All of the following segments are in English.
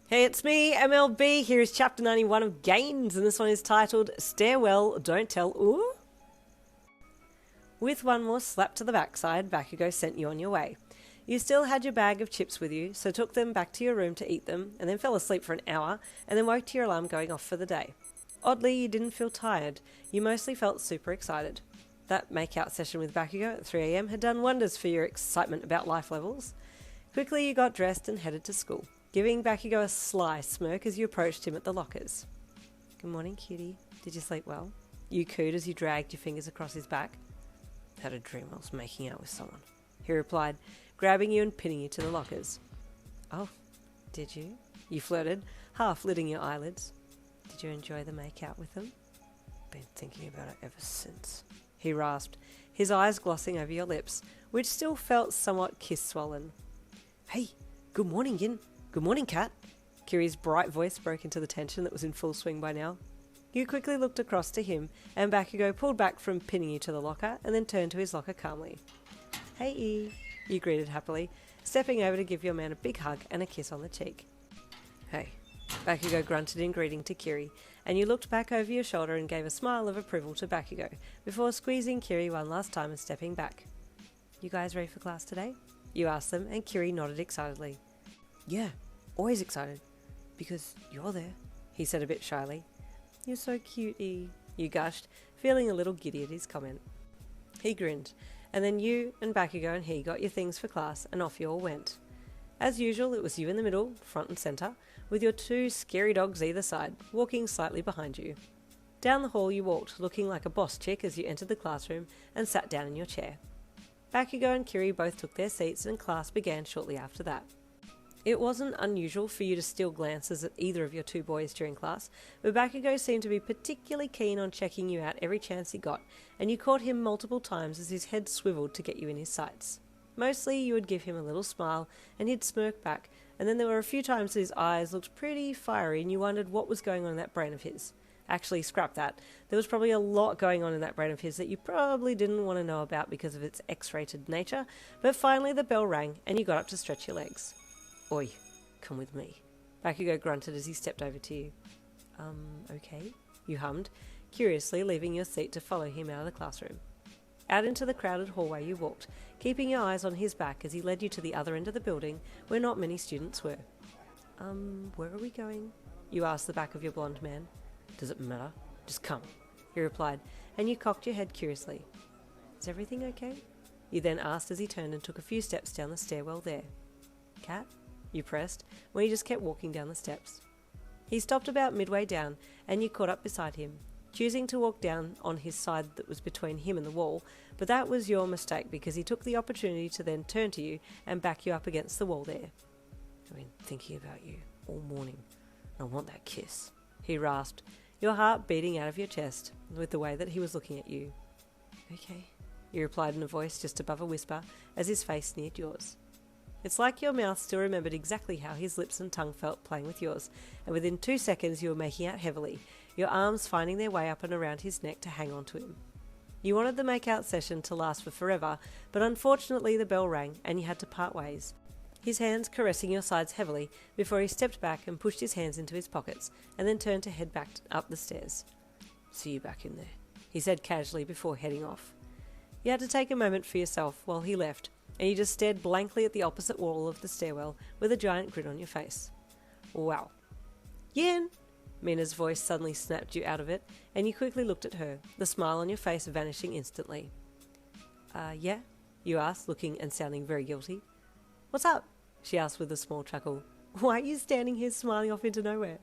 Hey, it's me, MLB. Here is chapter 91 of Gains, and this one is titled Stairwell, Don't Tell Ooh. With one more slap to the backside, Bakugo sent you on your way. You still had your bag of chips with you, so took them back to your room to eat them, and then fell asleep for an hour, and then woke to your alarm going off for the day. Oddly, you didn't feel tired. You mostly felt super excited. That make-out session with Bakugo at 3 AM had done wonders for your excitement about life levels. Quickly, you got dressed and headed to school, giving Bakugo a sly smirk as you approached him at the lockers. Good morning, cutie. Did you sleep well? You cooed as you dragged your fingers across his back. Had a dream I was making out with someone, he replied, grabbing you and pinning you to the lockers. Oh, did you? You flirted, half lidding your eyelids. Did you enjoy the make-out with them? Been thinking about it ever since, he rasped, his eyes glossing over your lips, which still felt somewhat kiss-swollen. Hey, good morning, Yin. Good morning, Kat. Kiri's bright voice broke into the tension that was in full swing by now. You quickly looked across to him, and Bakugo pulled back from pinning you to the locker and then turned to his locker calmly. Hey, E, you greeted happily, stepping over to give your man a big hug and a kiss on the cheek. Hey, Bakugo grunted in greeting to Kiri, and you looked back over your shoulder and gave a smile of approval to Bakugo, before squeezing Kiri one last time and stepping back. You guys ready for class today? You asked them, and Kiri nodded excitedly. Yeah, always excited, because you're there, he said a bit shyly. You're so cute, E, you gushed, feeling a little giddy at his comment. He grinned, and then you and Bakugo and he got your things for class, and off you all went. As usual, it was you in the middle, front and centre, with your two scary dogs either side, walking slightly behind you. Down the hall you walked, looking like a boss chick as you entered the classroom and sat down in your chair. Bakugo and Kiri both took their seats and class began shortly after that. It wasn't unusual for you to steal glances at either of your two boys during class, but Bakugo seemed to be particularly keen on checking you out every chance he got, and you caught him multiple times as his head swiveled to get you in his sights. Mostly you would give him a little smile, and he'd smirk back, and then there were a few times that his eyes looked pretty fiery and you wondered what was going on in that brain of his. Actually, scrap that. There was probably a lot going on in that brain of his that you probably didn't want to know about because of its X-rated nature, but finally the bell rang and you got up to stretch your legs. Oi, come with me. Bakugo grunted as he stepped over to you. Okay, you hummed, curiously leaving your seat to follow him out of the classroom. Out into the crowded hallway you walked, keeping your eyes on his back as he led you to the other end of the building where not many students were. Where are we going? You asked the back of your blonde man. Does it matter? Just come, he replied, and you cocked your head curiously. Is everything okay? You then asked as he turned and took a few steps down the stairwell there. Kat? You pressed, when he just kept walking down the steps. He stopped about midway down, and you caught up beside him, choosing to walk down on his side that was between him and the wall, but that was your mistake because he took the opportunity to then turn to you and back you up against the wall there. I've been thinking about you all morning. I want that kiss, he rasped, your heart beating out of your chest with the way that he was looking at you. Okay, you replied in a voice just above a whisper as his face neared yours. It's like your mouth still remembered exactly how his lips and tongue felt playing with yours, and within 2 seconds you were making out heavily, your arms finding their way up and around his neck to hang on to him. You wanted the make-out session to last for forever, but unfortunately the bell rang and you had to part ways. His hands caressing your sides heavily before he stepped back and pushed his hands into his pockets and then turned to head back up the stairs. See you back in there, he said casually before heading off. You had to take a moment for yourself while he left, and you just stared blankly at the opposite wall of the stairwell with a giant grin on your face. Wow. Yin! Mina's voice suddenly snapped you out of it, and you quickly looked at her, the smile on your face vanishing instantly. Yeah? You asked, looking and sounding very guilty. What's up? She asked with a small chuckle. Why are you standing here smiling off into nowhere?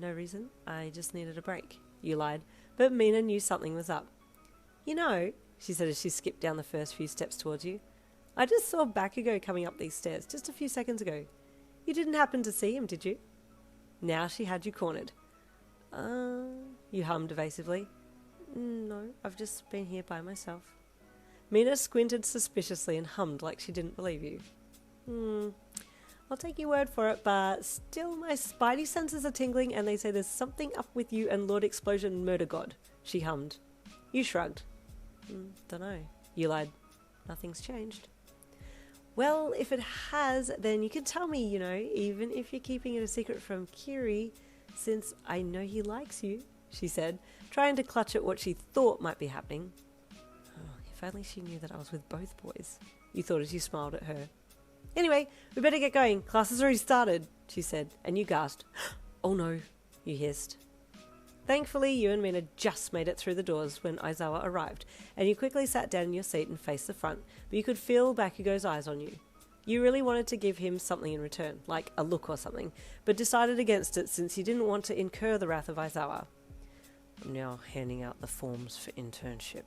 No reason. I just needed a break, you lied, but Mina knew something was up. You know, she said as she skipped down the first few steps towards you, I just saw Bakugo coming up these stairs just a few seconds ago. You didn't happen to see him, did you? Now she had you cornered. You hummed evasively. No, I've just been here by myself. Mina squinted suspiciously and hummed like she didn't believe you. I'll take your word for it, but still my spidey senses are tingling and they say there's something up with you and Lord Explosion Murder God, she hummed. You shrugged. Dunno. You lied. Nothing's changed. Well, if it has, then you can tell me, even if you're keeping it a secret from Kiri, since I know he likes you, she said, trying to clutch at what she thought might be happening. Oh, if only she knew that I was with both boys, you thought as you smiled at her. Anyway, we better get going. Class has already started, she said, and you gasped. Oh no, you hissed. Thankfully, you and Mina just made it through the doors when Aizawa arrived, and you quickly sat down in your seat and faced the front, but you could feel Bakugou's eyes on you. You really wanted to give him something in return, like a look or something, but decided against it since you didn't want to incur the wrath of Aizawa. I'm now handing out the forms for internship,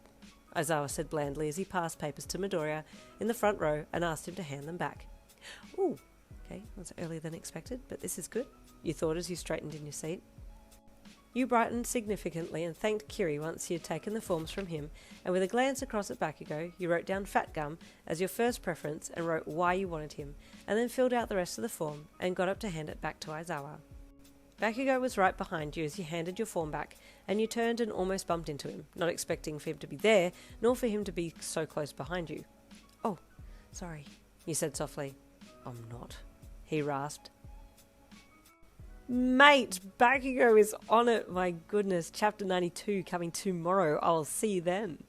Aizawa said blandly as he passed papers to Midoriya in the front row and asked him to hand them back. Ooh, okay, that's earlier than expected, but this is good, you thought as you straightened in your seat. You brightened significantly and thanked Kiri once you had taken the forms from him, and with a glance across at Bakugou, you wrote down Fat Gum as your first preference and wrote why you wanted him, and then filled out the rest of the form and got up to hand it back to Aizawa. Bakugou was right behind you as you handed your form back, and you turned and almost bumped into him, not expecting for him to be there, nor for him to be so close behind you. Oh, sorry, you said softly. I'm not, he rasped. Mate, Bakugou is on it. My goodness, chapter 92 coming tomorrow. I'll see you then.